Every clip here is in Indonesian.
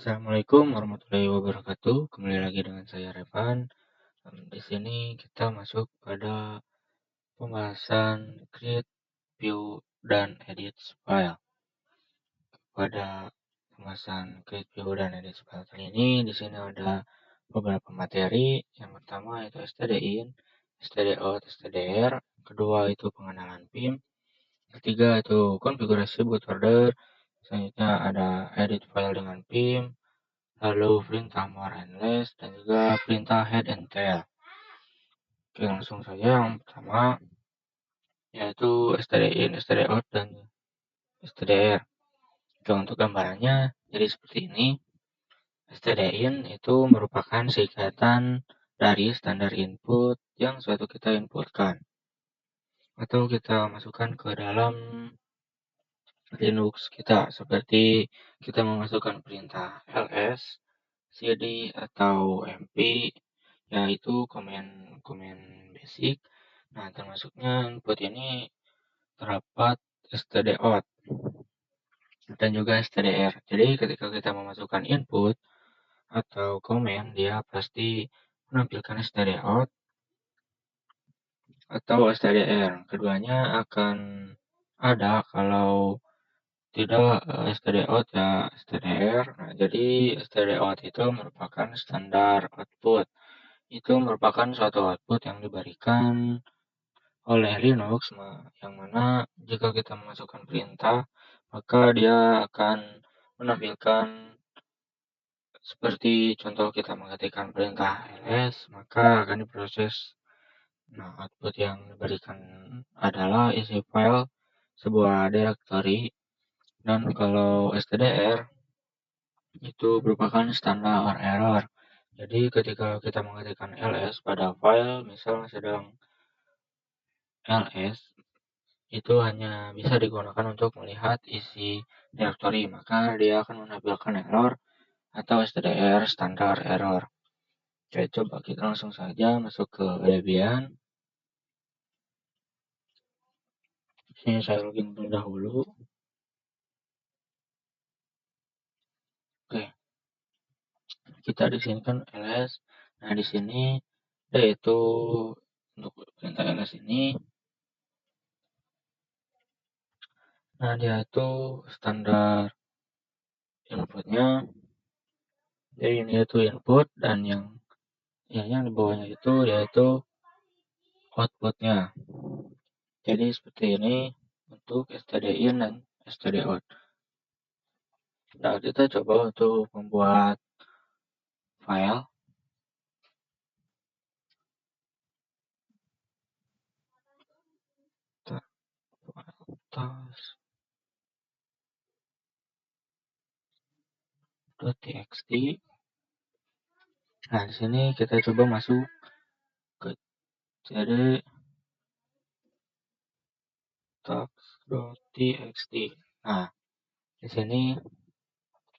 Assalamualaikum warahmatullahi wabarakatuh. Kembali lagi dengan saya Revan. Di sini kita masuk pada pembahasan create, view, dan edit file. Pada pembahasan create, view, dan edit file kali ini, di sini ada beberapa materi. Yang pertama itu stdin, stdout, stdr. Kedua itu pengenalan PIM. Ketiga itu konfigurasi bootloader. Selanjutnya ada edit file dengan PIM. Lalu perintah more and less, dan juga perintah head and tail. Oke, langsung saja yang pertama yaitu stdin, stdout, dan stdr. Oke, untuk gambarannya jadi seperti ini. Stdin itu merupakan singkatan dari standar input yang suatu kita inputkan atau kita masukkan ke dalam Linux kita, seperti kita memasukkan perintah ls, cd, atau mp, yaitu komen basic. Nah, termasuknya input ini terdapat stdout dan juga stdr. Jadi ketika kita memasukkan input atau komen, dia pasti menampilkan stdout atau stdr. Keduanya akan ada, kalau tidak stdout ya stdr. Nah, jadi stdout itu merupakan standar output. Itu merupakan suatu output yang diberikan oleh Linux, yang mana jika kita memasukkan perintah, maka dia akan menampilkan seperti contoh kita mengetikkan perintah ls, maka akan diproses. Nah, output yang diberikan adalah isi file sebuah directory. Dan kalau stdr itu merupakan standar error. Jadi ketika kita mengetikkan ls pada file, misal sedang ls, itu hanya bisa digunakan untuk melihat isi directory, maka dia akan menampilkan error atau stdr standar error. Oke, coba kita langsung saja masuk ke Debian. Sini saya login terlebih dahulu. Oke, kita di sini kan ls. Nah, di sini yaitu untuk perintah ls ini. Nah, dia itu standar inputnya. Jadi ini itu input, dan yang di bawahnya itu yaitu outputnya. Jadi seperti ini untuk stdin dan stdout. Nah, kita coba untuk membuat file. .txt. Nah, di sini kita coba masuk ke cd tax.txt. Nah, di sini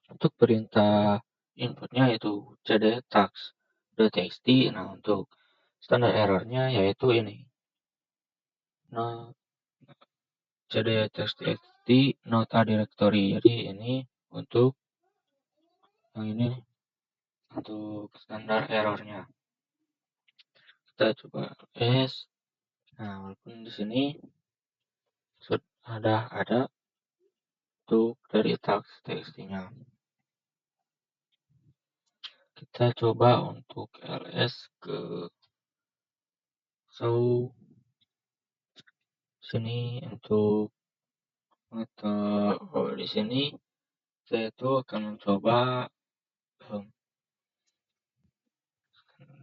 untuk perintah inputnya yaitu cd tax.txt. Nah, untuk standar errornya yaitu ini. Nah, cd tax.txt not a directory. Jadi ini untuk yang ini untuk standar errornya. Kita coba s. Nah, walaupun di sini sudah ada untuk dari tax.txt-nya. Kita coba untuk ls ke sini untuk di sini saya itu akan mencoba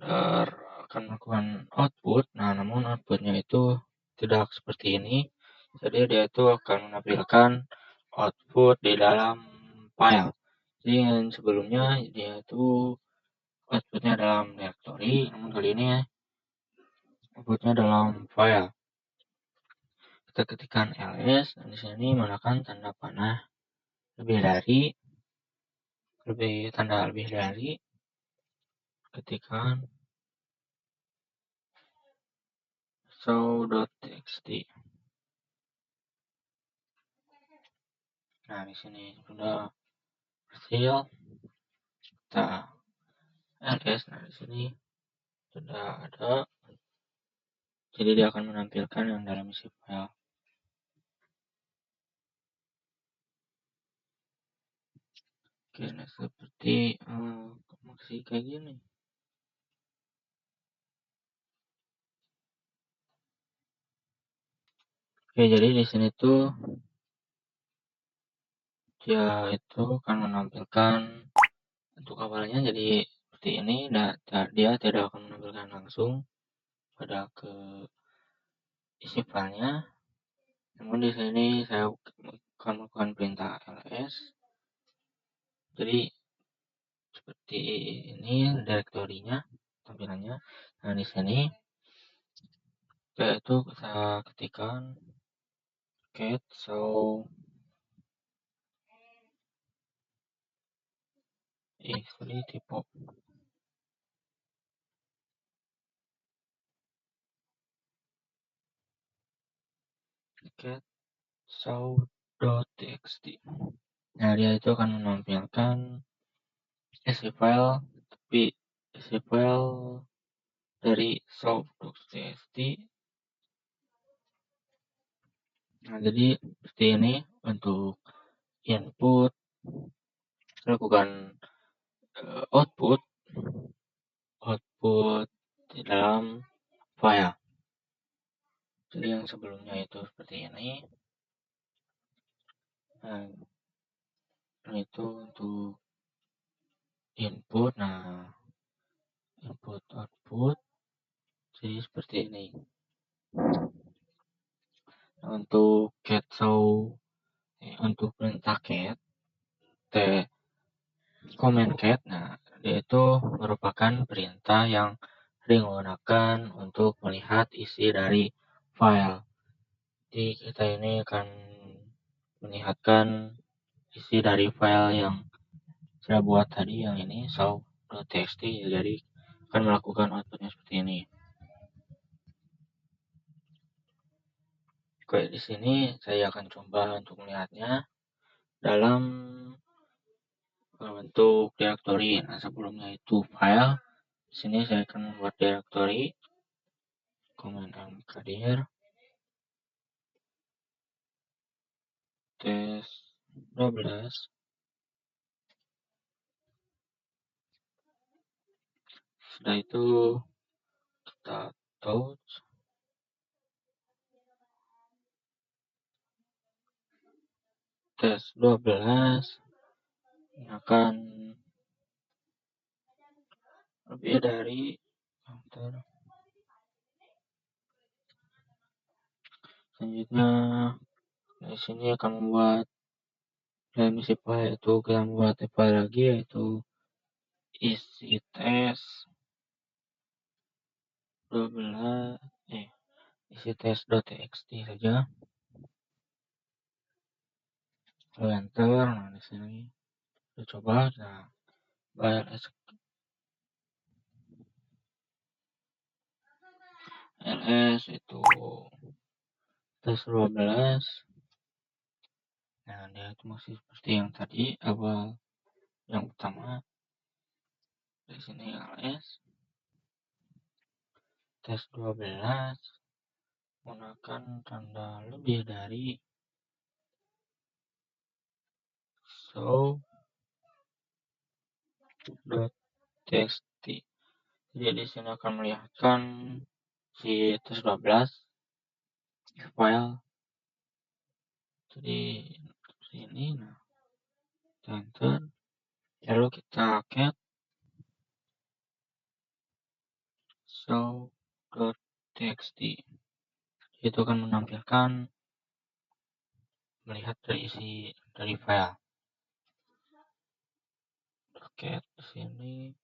akan melakukan output. Nah, namun outputnya itu tidak seperti ini. Jadi dia itu akan menampilkan output di dalam file. Jadi yang sebelumnya dia itu outputnya dalam directory, namun kali ini outputnya dalam file. Kita ketikkan ls, dan di sini menggunakan tanda panah tanda lebih dari, ketikkan show.txt. Nah, di sini sudah berhasil. kita ls. Nah, di sini sudah ada, jadi dia akan menampilkan yang dalam isi file. Oke, nah seperti masih kayak gini. Oke, jadi di sini tuh dia itu akan menampilkan untuk awalnya jadi seperti ini. Dia tidak akan menampilkan langsung pada ke isi filenya. Namun di sini saya akan melakukan perintah ls. Jadi seperti ini direktorinya tampilannya. Nah, di sini yaitu saya ketikkan cat show istri typo. Cat show.txt. Nah, dia itu akan menampilkan isi file, tapi isi file dari show.txt. Nah, jadi seperti ini untuk input. Lakukan output di dalam file. Jadi yang sebelumnya itu seperti ini. Nah, itu untuk input. Nah, input output jadi seperti ini. Nah, untuk cat show, untuk perintah cat comment cat, nah dia itu merupakan perintah yang digunakan untuk melihat isi dari file. Jadi kita ini akan melihatkan isi dari file yang saya buat tadi, yang ini show.txt. Jadi akan melakukan outputnya seperti ini. Oke, di sini saya akan coba untuk melihatnya dalam bentuk directory. Nah, sebelumnya itu file. Di sini saya akan membuat directory. Command M clear test 12. Setelah itu kita touch test 12 akan lebih dari selanjutnya. Di sini akan membuat dalam isi file, yaitu kita membuat file lagi, yaitu isi test 12 isi test.txt saja. Lalu enter. Nah, di sini kita coba. Nah, ls itu test 12. Nah, dia itu masih seperti yang tadi awal yang pertama. Di sini ls test 12 menggunakan tanda lebih dari show.txt. Jadi di sini akan melihatkan si test 12 file. Jadi seperti ini. Nah, enter. Lalu kita cat show.txt. Itu akan menampilkan melihat dari isi dari file. Cat di sini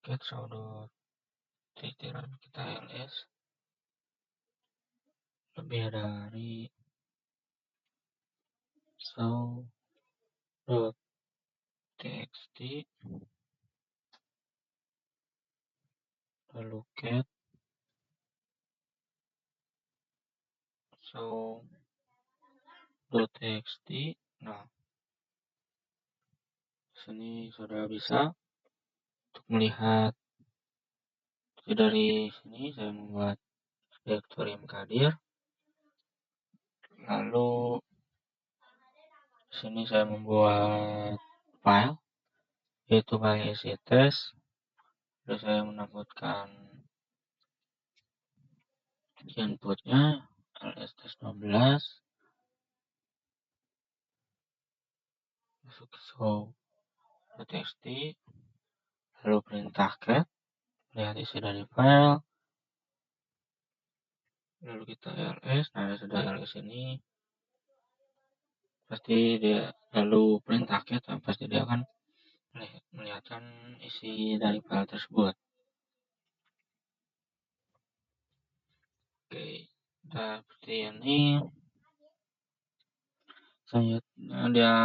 cat show.txt, kita ls lebih dari show.txt. Lalu cat show.txt. Nah, sini sudah bisa. Untuk melihat dari sini saya membuat direktori mkdir, lalu sini saya membuat file, yaitu file isi tes. Lalu saya menambahkan inputnya ls tes 12, masuk ke show.txt, lalu perintah cat, lihat isi dari file, lalu kita ls. Nah, sudah ls ini pasti dia, lalu perintah cat, pasti dia akan melihatkan isi dari file tersebut. Oke, seperti ini. Selanjutnya dia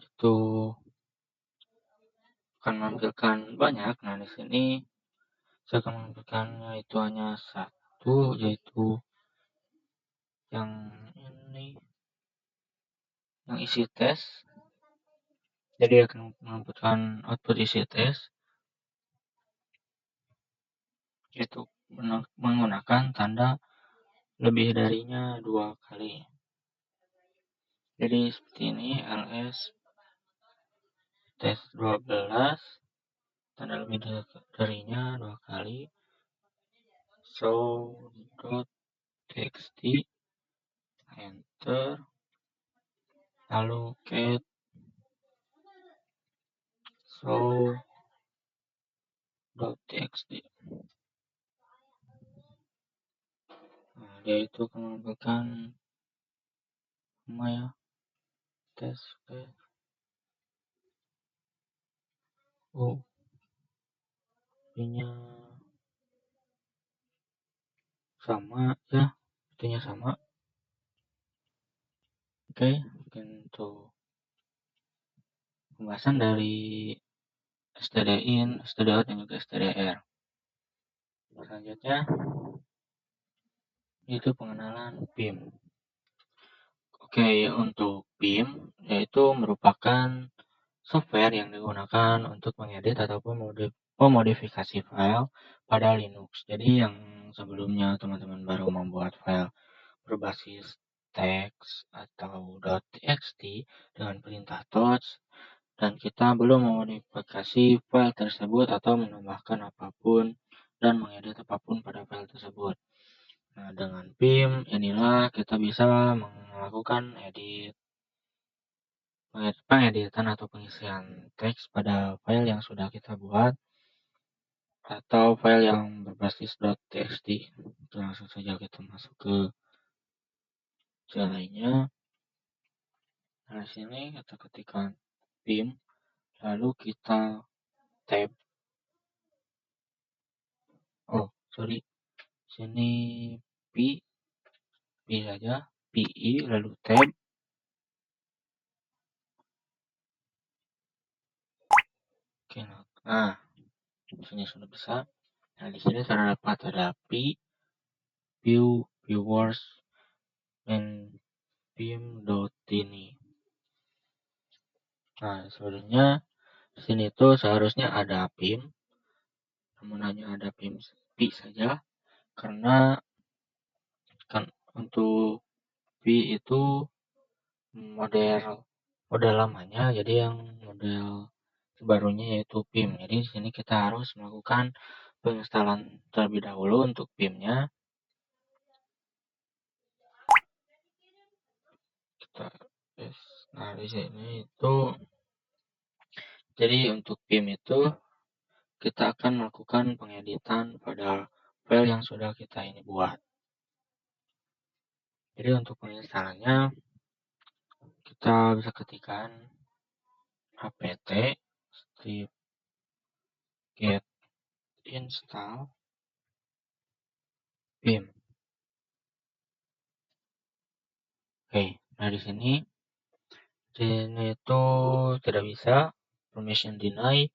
itu akan menampilkan banyak. Nah, di sini saya akan menampilkannya itu hanya satu, yaitu yang ini, yang isi tes. Jadi akan menampilkan output isi tes, yaitu menggunakan tanda lebih darinya 2 kali. Jadi seperti ini, ls tes 12, tanda lebih darinya 2 kali, show.txt, enter, lalu cat show.txt. Nah, dia itu akan menampilkan ya, tes. Oh, ininya sama ya, artinya sama. Oke, mungkin untuk pembahasan dari stdin, stdout, dan juga stdr. Selanjutnya itu pengenalan PIM. Oke, untuk PIM yaitu merupakan software yang digunakan untuk mengedit ataupun memodifikasi file pada Linux. Jadi yang sebelumnya teman-teman baru membuat file berbasis teks atau .txt dengan perintah touch, dan kita belum memodifikasi file tersebut atau menambahkan apapun dan mengedit apapun pada file tersebut. Nah, dengan PIM inilah kita bisa melakukan pengeditan atau pengisian teks pada file yang sudah kita buat atau file yang berbasis .txt. Langsung saja kita masuk ke lainnya. Nah, sini kita ketikkan PIM, lalu kita tab. Sini P saja, PI, lalu tab. Oke, nah, sini sudah bisa. Nah, di sini terdapat ada P, view, viewers, dan pim.ini. Nah, sebenarnya di sini tuh seharusnya ada PIM, namun hanya ada PIM P saja, karena kan untuk P itu model lamanya, jadi yang model barunya yaitu PIM. Jadi di sini kita harus melakukan penginstalan terlebih dahulu untuk PIM-nya. Nah, di sini itu jadi untuk PIM itu kita akan melakukan pengeditan pada file yang sudah kita ini buat. Jadi untuk penginstalannya kita bisa ketikkan apt strip get install PIM. Oke, nah di sini itu tidak bisa permission deny,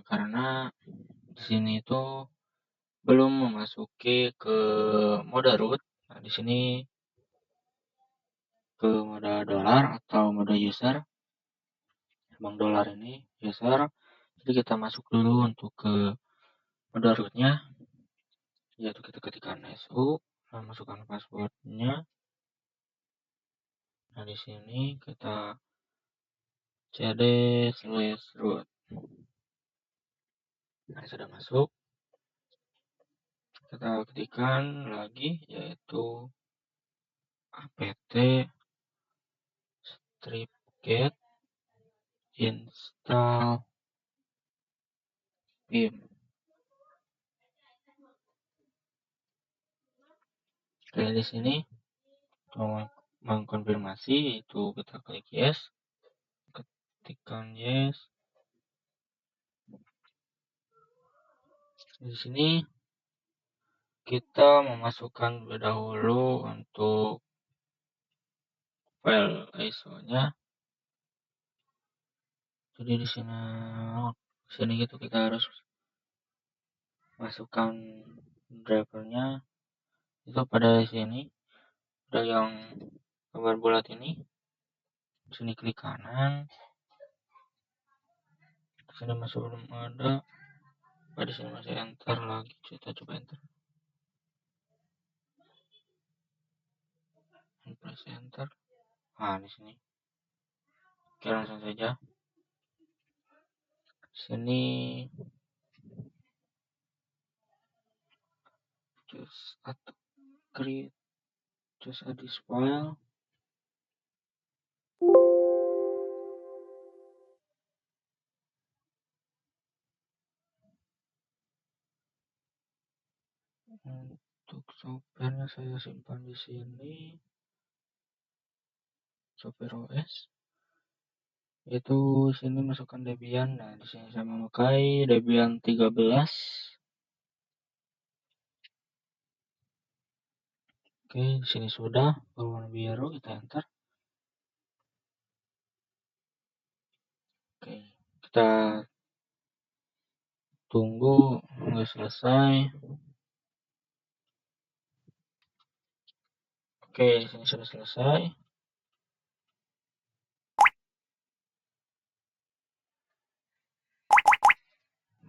karena di sini itu belum memasuki ke mode root. Nah, di sini ke mode dolar atau mode user. Bang dolar ini user, Jadi kita masuk dulu untuk ke mode rootnya, yaitu kita ketikkan su, lalu masukkan passwordnya. Nah di sini kita cd/root. Nah sudah masuk, kita ketikkan lagi yaitu apt stripget install pim. Oke, di sini mengkonfirmasi itu kita klik yes, ketikkan yes. Di sini kita memasukkan terlebih dahulu untuk file ISO-nya. Jadi di sini gitu kita harus masukkan drivernya. Itu pada sini ada yang gambar bulat ini. Di sini klik kanan. Di sini masih belum ada. Pada sini masih enter lagi. Kita coba enter. Press enter. Nah di sini. Oke, langsung saja. Sini choose atau create, choose a this file. Untuk softwarenya saya simpan di sini, software OS. Itu sini masukkan Debian. Nah di sini saya memakai Debian 13. Oke, di sini sudah berwarna biru, kita enter. Oke, kita tunggu nggak selesai. Oke, di sini sudah selesai.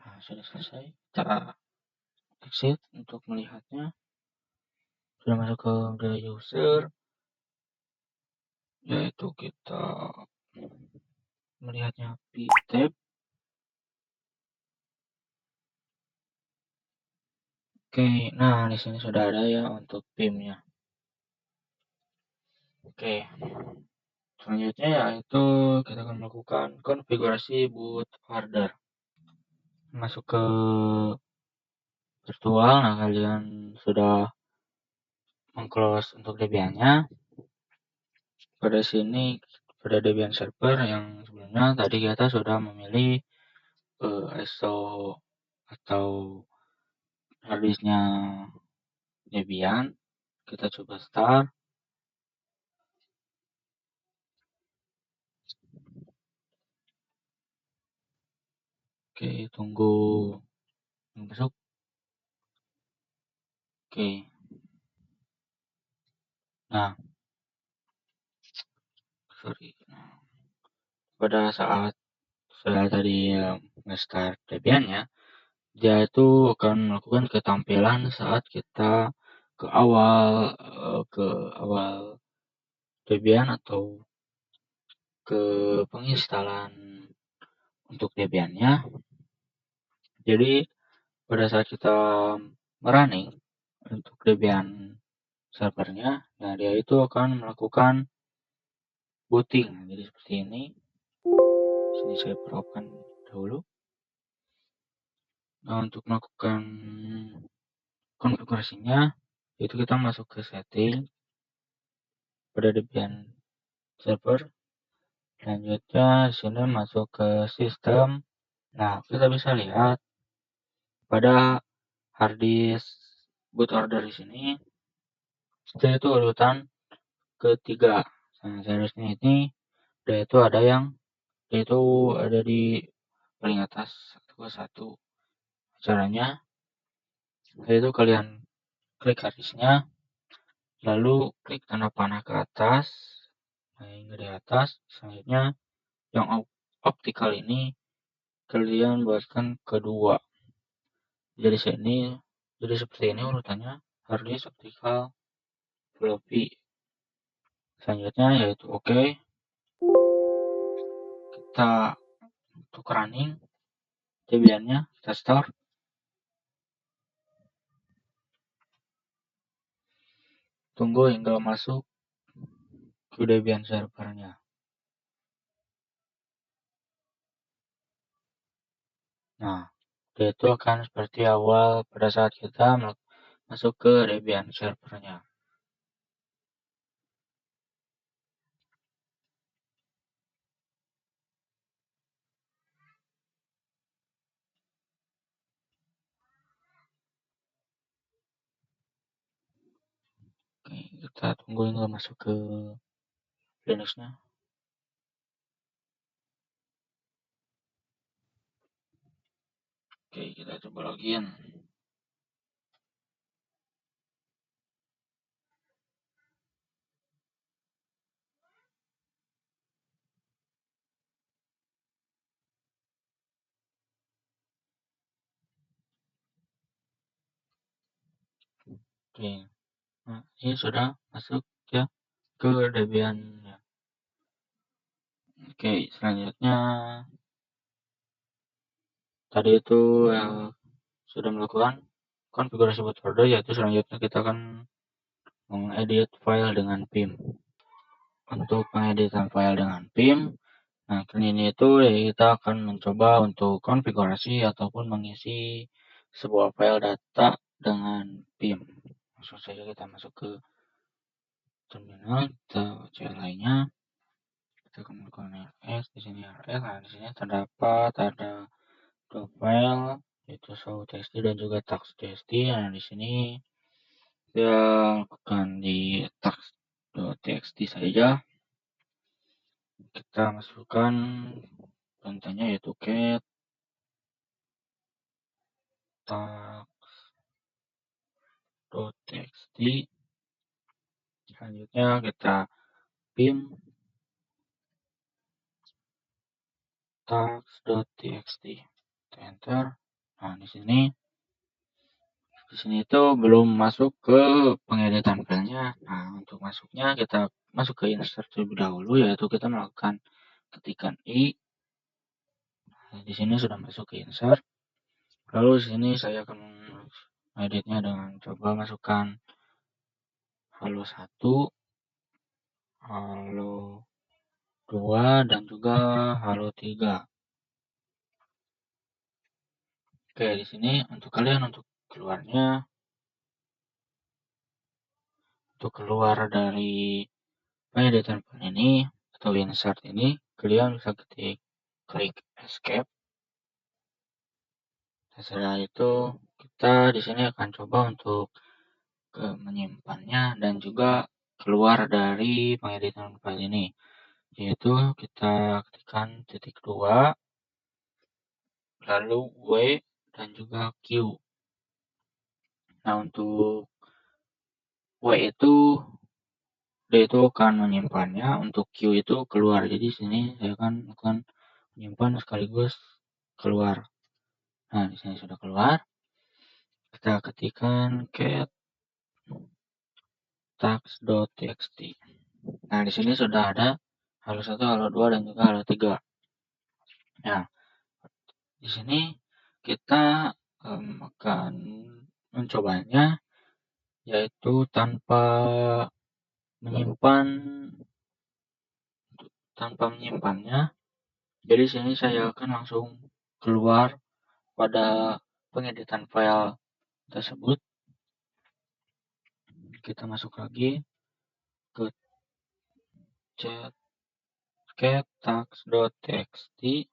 Nah, sudah selesai. Kita exit untuk melihatnya. Sudah masuk ke media user, yaitu kita melihatnya ptab. Oke, nah di sini sudah ada ya untuk pimnya. Oke, selanjutnya yaitu kita akan melakukan konfigurasi boot order. Masuk ke virtual. Nah kalian sudah mengclose untuk Debian-nya. Pada sini pada Debian server yang sebelumnya tadi kita sudah memilih ISO atau harddisknya Debian. Kita coba start. Oke, tunggu masuk. Oke, nah pada saat saya tadi nge-start Debian-nya, dia itu akan melakukan ketampilan saat kita ke awal Debian atau ke penginstalan untuk Debian-nya. Jadi pada saat kita merunning untuk Debian servernya, nah dia itu akan melakukan booting. Jadi seperti ini. Sini saya perhatikan dahulu. Nah, untuk melakukan konfigurasinya, itu kita masuk ke setting pada Debian server. Selanjutnya sini masuk ke sistem. Nah, kita bisa lihat pada harddisk boot order di sini, itu urutan ketiga. Nah, seharusnya ini yaitu ada di paling atas satu. Caranya yaitu kalian klik harddisknya, lalu klik tanda panah ke atas, hingga di atas. Selanjutnya yang optical ini kalian buatkan kedua. Jadi seperti ini urutannya, hard disk, optical, floppy. Selanjutnya yaitu oke. Kita untuk running Debian-nya kita start. Tunggu hingga masuk ke Debian servernya. Nah, itu akan seperti awal pada saat kita masuk ke Debian servernya. Oke, kita tunggu hingga masuk ke Linux-nya. Oke, kita coba login. Oke, nah ini sudah masuk ya ke Debian. Oke, selanjutnya tadi itu sudah melakukan konfigurasi bootloader, yaitu selanjutnya kita akan mengedit file dengan pim. Untuk pengeditan file dengan pim, nah kali ini itu kita akan mencoba untuk konfigurasi ataupun mengisi sebuah file data dengan pim. Langsung saja kita masuk ke terminal, kita CLI-nya, kita akan melakukan rs. Di sini rs, nah di sini terdapat ada dua file, yaitu show.txt dan juga tax.txt. Nah di sini kita lakukan di tax.txt saja. Kita masukkan contohnya yaitu cat tax.txt. Selanjutnya kita pim tax.txt, enter. Nah di sini itu belum masuk ke pengeditan filenya. Nah untuk masuknya kita masuk ke insert terlebih dahulu, yaitu kita melakukan ketikan i. Nah, di sini sudah masuk ke insert. Lalu di sini saya akan editnya dengan coba masukkan halo 1, halo 2, dan juga halo 3. Oke, di sini untuk kalian untuk keluar dari pengeditan file ini atau insert ini, kalian bisa klik escape. Setelah itu kita di sini akan coba untuk menyimpannya dan juga keluar dari pengeditan file ini, yaitu kita ketikkan .2 lalu W dan juga Q. Nah untuk W itu D itu akan menyimpannya, untuk Q itu keluar. Jadi sini saya akan menyimpan sekaligus keluar. Nah di sini sudah keluar. Kita ketikkan cat tax.txt. Nah di sini sudah ada halo 1, halo 2, dan juga halo 3. Nah di sini kita akan mencobanya, yaitu tanpa menyimpannya. Jadi sini saya akan langsung keluar pada pengeditan file tersebut. Kita masuk lagi ke cat tax.txt.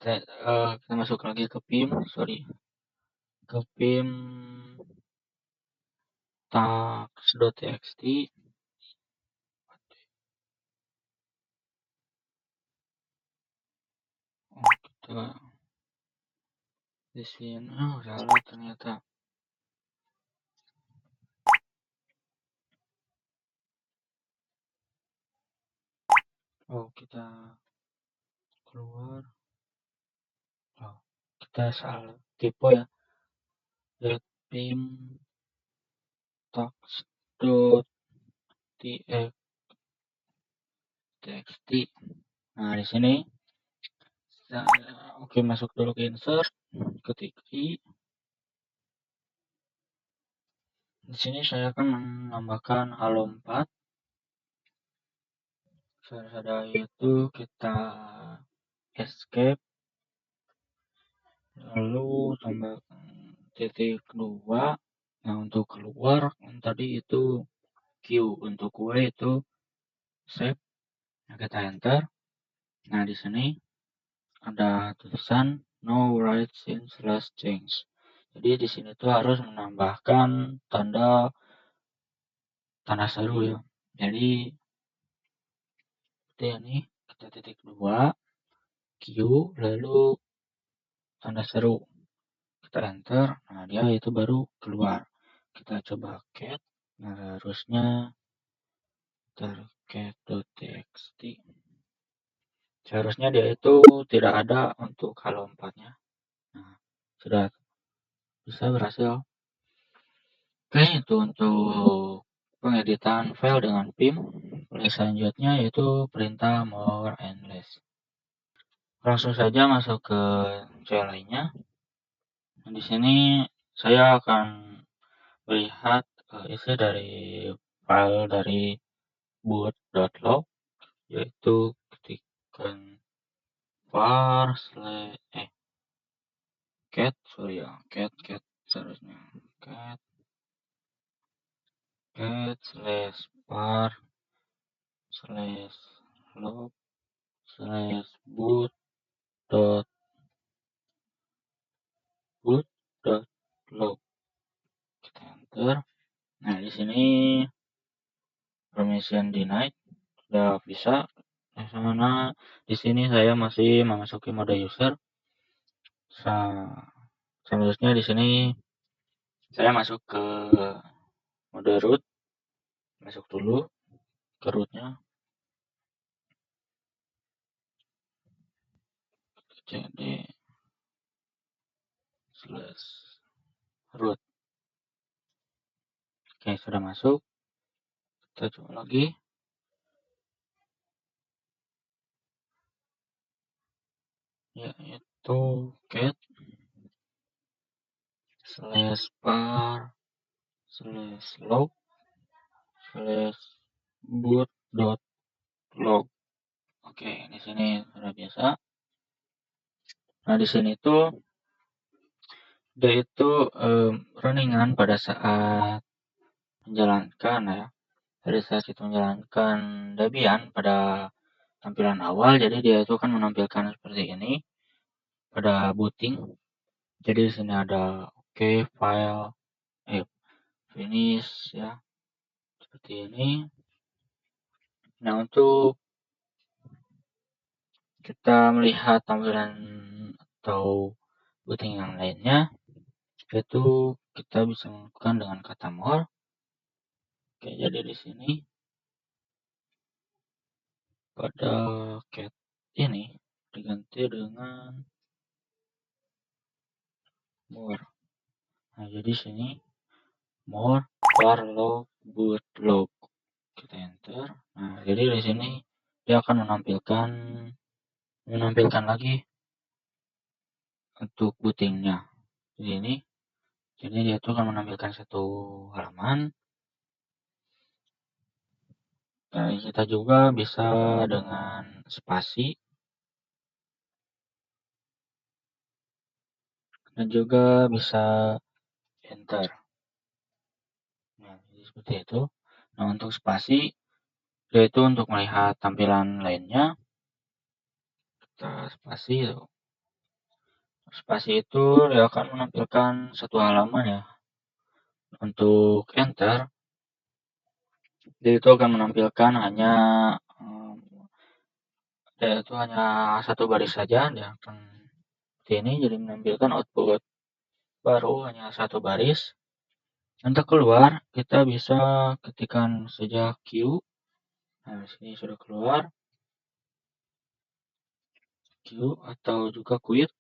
Kita masuk lagi ke pim, ke pim tax.txt. Kita di sini salah ternyata. kita keluar. Kita salah tipe ya. Let pim tax.txt. Nah, di sini oke, masuk dulu ke insert, ketik i. Di sini saya akan menambahkan halo 4. Sesudah itu kita escape, lalu tambahkan titik 2. Nah, untuk keluar tadi itu Q, untuk W itu save. Nah, kita enter. Nah, di sini ada tulisan no write since last change. Jadi di sini tuh harus menambahkan tanda seru ya. Jadi seperti ini, kita titik 2 Q lalu tanda seru, kita enter. Nah, dia itu baru keluar. Kita coba cat. Nah, harusnya cat.txt. Seharusnya dia itu tidak ada untuk halo 4-nya. Nah, sudah bisa berhasil. Oke, itu untuk pengeditan file dengan PIM. Selanjutnya yaitu perintah more and less. Langsung saja masuk ke CLI-nya. Nah, di sini saya akan melihat isi dari file dari boot.log, yaitu ketikkan var cat seharusnya cat slash var slash log slash boot dot log. Kita enter. Nah, di sini permission denied, sudah bisa. Karena di sini saya masih memasuki mode user. Selanjutnya di sini saya masuk ke mode root. Masuk dulu ke rootnya. cd slash root. Oke, sudah masuk. Kita coba lagi. Yaitu cat slash var slash log slash boot dot log. Oke, di sini sudah biasa. Nah, di sini tuh dia itu runningan pada saat menjalankan ya. Pada saat kita menjalankan Debian pada tampilan awal, jadi dia itu akan menampilkan seperti ini pada booting. Jadi di sini ada file finish ya, seperti ini. Nah, untuk kita melihat tampilan atau booting yang lainnya, yaitu kita bisa melakukan dengan kata more. Oke, jadi di sini pada cat ini diganti dengan more. Nah, jadi sini more var log boot log. Kita enter. Nah, jadi di sini dia akan menampilkan lagi untuk bootingnya. Di sini, jadi dia itu akan menampilkan satu halaman. Nah, kita juga bisa dengan spasi dan juga bisa enter. Nah, jadi seperti itu. Nah, untuk spasi yaitu untuk melihat tampilan lainnya. Kita spasi itu. Spasi itu dia akan menampilkan satu halaman ya. Untuk enter, dia itu akan menampilkan hanya satu baris saja. Dia akan seperti ini, jadi menampilkan output baru hanya satu baris. Untuk keluar, kita bisa ketikkan saja Q. Nah, di sini sudah keluar. Q atau juga quit,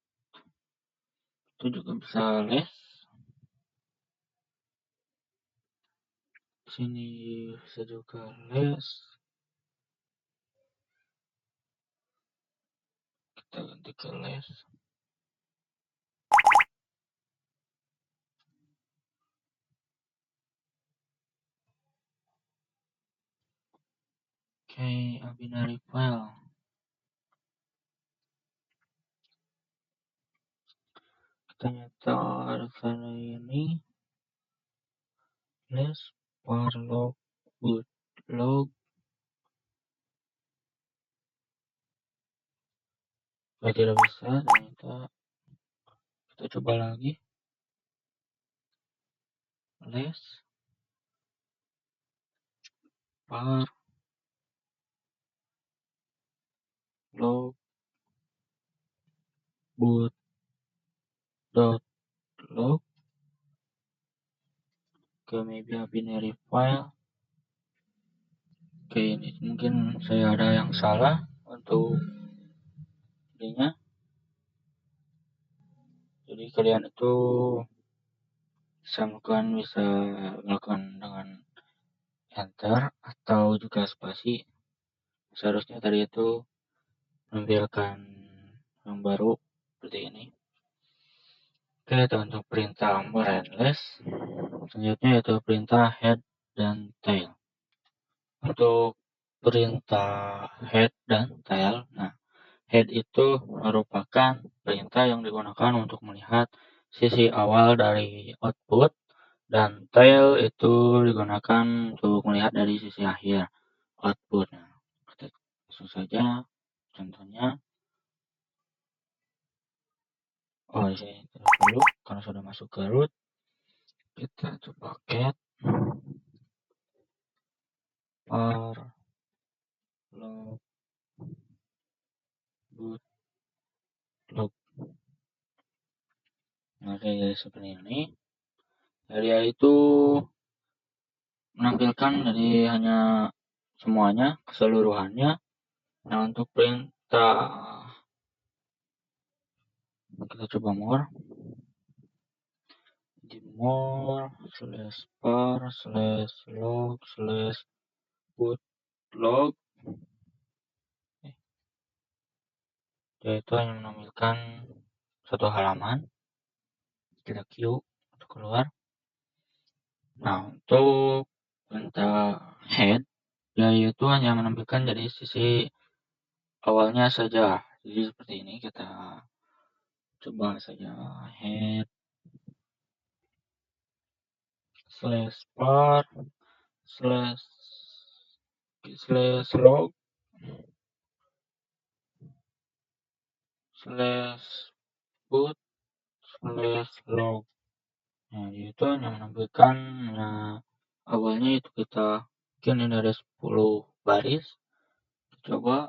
itu juga bisa less. Sini bisa juga less. Kita ganti ke less. Oke, binary file. Kita nyetor file ini less var log boot log. Kalau tidak bisa, ternyata kita coba lagi less var log boot dot log. Ke maybe a binary file. Oke, ini mungkin saya ada yang salah untuk ininya. Jadi kalian itu bisa melakukan dengan enter atau juga spasi. Seharusnya tadi itu menampilkan yang baru seperti ini. Oke, itu untuk perintah more and less. Selanjutnya yaitu perintah head dan tail. Untuk perintah head dan tail, nah head itu merupakan perintah yang digunakan untuk melihat sisi awal dari output, dan tail itu digunakan untuk melihat dari sisi akhir output. Nah, kita langsung saja contohnya. Oh, di sini dulu karena sudah masuk ke root, kita coba cat var log boot log. Nah, kayak seperti ini. Dia itu menampilkan jadi hanya semuanya, keseluruhannya. Nah, untuk perintah kita coba more. Di more slash var slash log slash boot log. Dia itu hanya menampilkan satu halaman. Kita Q untuk keluar. Nah, untuk perintah head, dia itu hanya menampilkan dari sisi awalnya saja. Jadi seperti ini, kita coba saja head slash var slash log slash boot slash log. Nah, itu hanya menampilkan awalnya itu kita mungkin ini ada 10 baris. Coba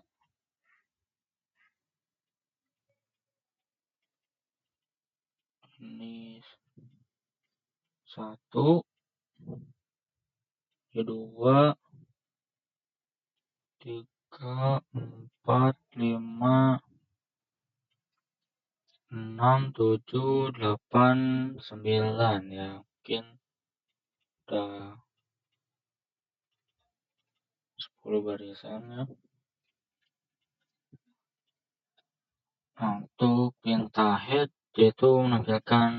ini 1, 2, 3, 4, 5, 6, 7, 8, 9 ya, mungkin udah 10 barisan ya. Nah, untuk perintah head yaitu menampilkan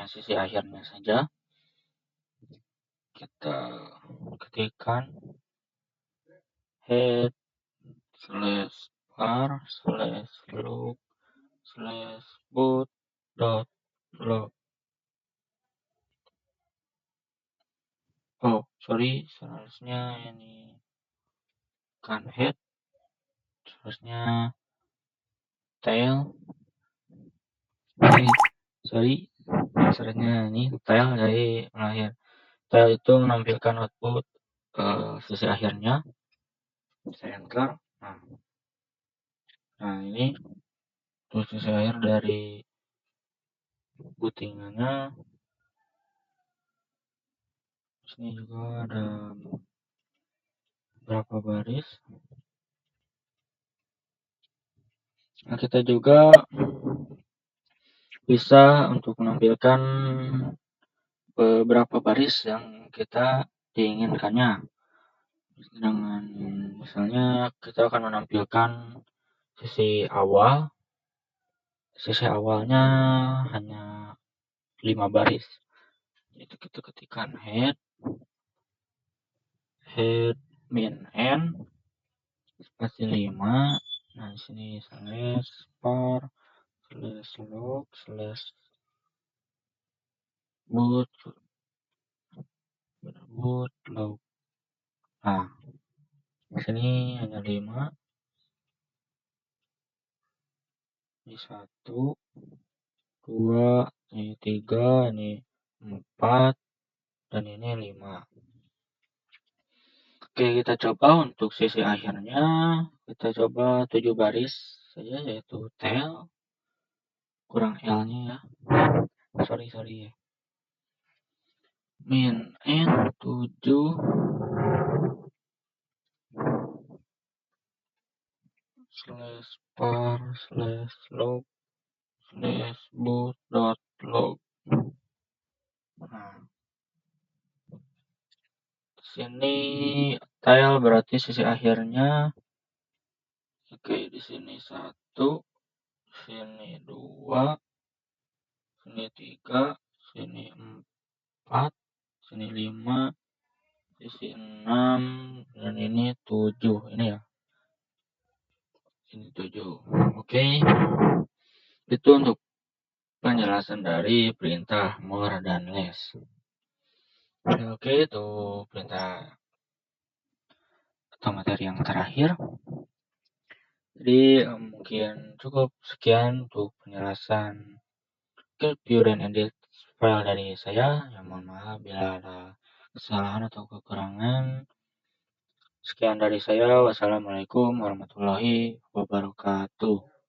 sisi akhirnya saja. Kita ketikkan head slash var slash log slash boot dot log. Oh, sorry, seharusnya ini kan head, seharusnya tail. Sorry, seharusnya ini tail dari melahir. Tail itu menampilkan output sisi akhirnya. Saya enter. Nah, ini terus sisi akhir dari bootingannya. Sini juga ada berapa baris. Nah, kita juga bisa untuk menampilkan beberapa baris yang kita diinginkannya. Dengan misalnya kita akan menampilkan sisi awal, sisi awalnya hanya 5 baris. Itu kita ketikkan head min n spasi 5. Nah, di sini slash par slash log slash boot log. Nah, di sini hanya 5. Ini 1, 2, ini 3, ini 4, dan ini 5. Oke, kita coba untuk sisi akhirnya. Kita coba 7 baris saja, yaitu tail kurang L-nya ya. Sorry ya. Min N 7 slash par slash log slash boot dot log. Nah, sini tail berarti sisi akhirnya. Oke, di sini 1, sini 2, sini 3, sini 4, sini 5, sisi 6, dan ini 7. Ini ya. Ini 7. Oke. Itu untuk penjelasan dari perintah more dan less. Oke, itu perintah atau materi yang terakhir. Jadi mungkin cukup sekian untuk penjelasan view dan edit file dari saya. Ya, mohon maaf bila ada kesalahan atau kekurangan. Sekian dari saya. Wassalamualaikum warahmatullahi wabarakatuh.